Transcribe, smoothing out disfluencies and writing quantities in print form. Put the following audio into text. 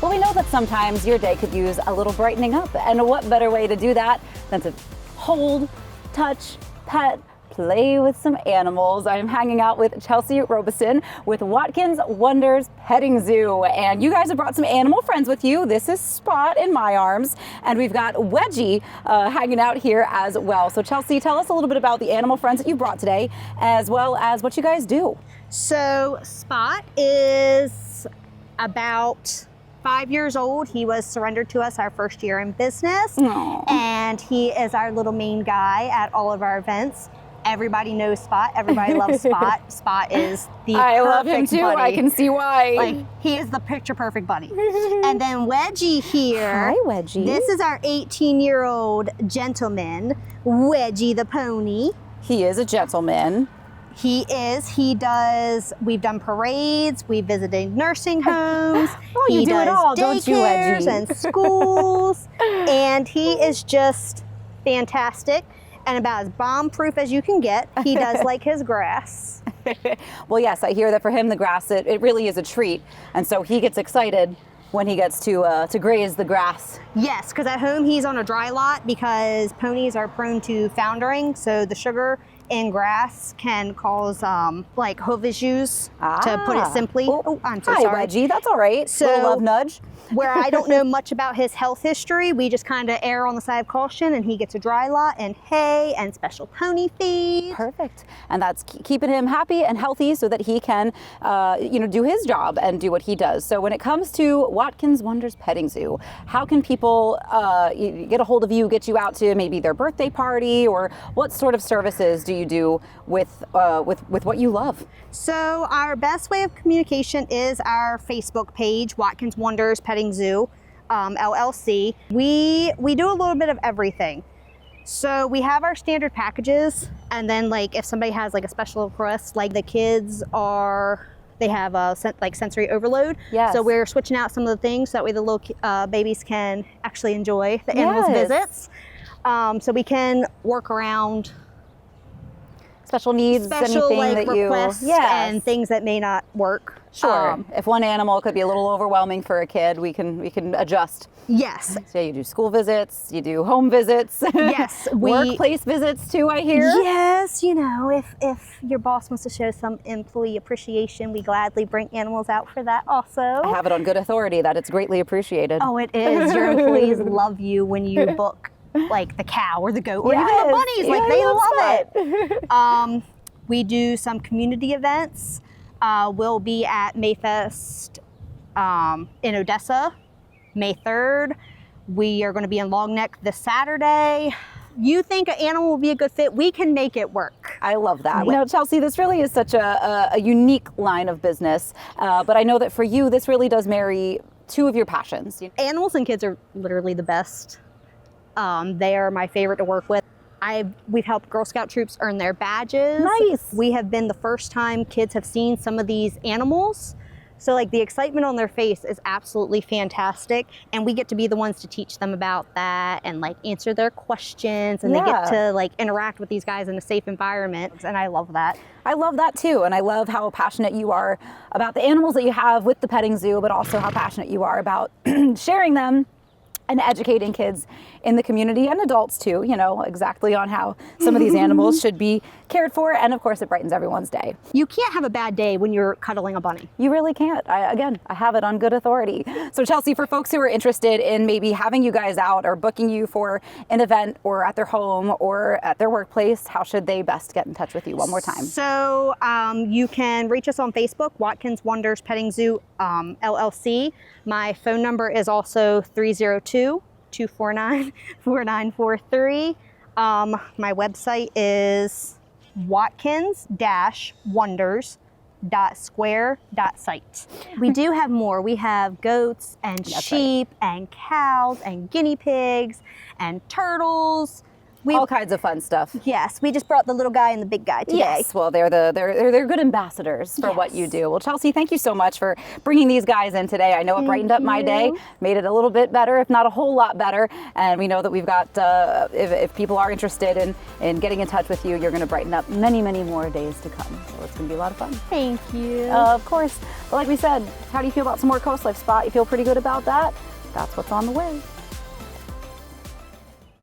Well, we know that sometimes your day could use a little brightening up, and what better way to do that than to hold, touch, pet, play with some animals. I'm hanging out with Chelsea Robison with Watkins Wonders Petting Zoo, and you guys have brought some animal friends with you. This is Spot in my arms, and we've got Wedgie hanging out here as well. So Chelsea, tell us a little bit about the animal friends that you brought today, as well as what you guys do. So Spot is about 5 years old. He was surrendered to us our first year in business. Aww. And he is our little main guy at all of our events. Everybody knows Spot. Everybody loves Spot. Spot is the I love him too. buddy. I can see why. Like, he is the picture perfect buddy. And then Wedgie here. Hi, Wedgie. This is our 18-year-old gentleman, Wedgie the pony. He is a gentleman. He does, we've done parades, we've visited nursing homes. Oh, you do it all, don't you, daycares Wedgie? and schools. And he is just fantastic and about as bomb-proof as you can get. He does like his grass. Well, yes, I hear that for him, the grass, it really is a treat. And so he gets excited when he gets to graze the grass. Yes, because at home he's on a dry lot because ponies are prone to foundering. So the sugar in grass can cause like hoof issues, to put it simply. Oh, I'm so Hi, sorry. Wedgie, that's all right. So- Little love nudge. Where I don't know much about his health history, we just kind of err on the side of caution, and he gets a dry lot and hay and special pony feed. Perfect. And that's keeping him happy and healthy so that he can, do his job and do what he does. So when it comes to Watkins Wonders Petting Zoo, how can people get a hold of you, get you out to maybe their birthday party, or what sort of services do you do with what you love? So our best way of communication is our Facebook page, Watkins Wonders Petting Zoo, LLC. We do a little bit of everything. So we have our standard packages, and then like if somebody has like a special request, like the kids they have like sensory overload. Yes. So we're switching out some of the things so that way the little babies can actually enjoy the animals' Yes. visits. So we can work around Special needs, special anything like that you, requests and things that may not work. Sure. If one animal could be a little overwhelming for a kid, we can adjust. Yes. So you do school visits, you do home visits. Yes. Workplace visits too, I hear. Yes, if your boss wants to show some employee appreciation, we gladly bring animals out for that also. I have it on good authority that it's greately appreciated. Oh, it is. Your employees love you when you book like the cow or the goat or even the bunnies. Yeah, Like they I love it. We do some community events. We'll be at Mayfest in Odessa, May 3rd. We are going to be in Long Neck this Saturday. You think an animal will be a good fit, we can make it work. I love that. You know, Chelsea, this really is such a unique line of business, but I know that for you, this really does marry two of your passions. Animals and kids are literally the best. They are my favorite to work with. We've helped Girl Scout troops earn their badges. Nice. We have been the first time kids have seen some of these animals. So like the excitement on their face is absolutely fantastic. And we get to be the ones to teach them about that and like answer their questions, and they get to like interact with these guys in a safe environment. And I love that. I love that too, and I love how passionate you are about the animals that you have with the petting zoo, but also how passionate you are about sharing them and educating kids in the community and adults too, exactly on how some of these animals should be cared for. And of course, it brightens everyone's day. You can't have a bad day when you're cuddling a bunny. You really can't. I have it on good authority. So Chelsea, for folks who are interested in maybe having you guys out or booking you for an event or at their home or at their workplace, how should they best get in touch with you one more time? So you can reach us on Facebook, Watkins Wonders Petting Zoo, LLC. My phone number is also 302-249-4943. My website is watkins-wonders.square.site. We do have more. We have goats and sheep and cows and guinea pigs and turtles. all kinds of fun stuff. Yes, we just brought the little guy and the big guy today. Yes, well, they're good ambassadors for what you do. Well, Chelsea, thank you so much for bringing these guys in today. I know it brightened up my day, made it a little bit better, if not a whole lot better. And we know that we've got, if people are interested in getting in touch with you, you're going to brighten up many, many more days to come. So it's going to be a lot of fun. Thank you. Of course. But like we said, how do you feel about some more CoastLife Spot? You feel pretty good about that? That's what's on the way.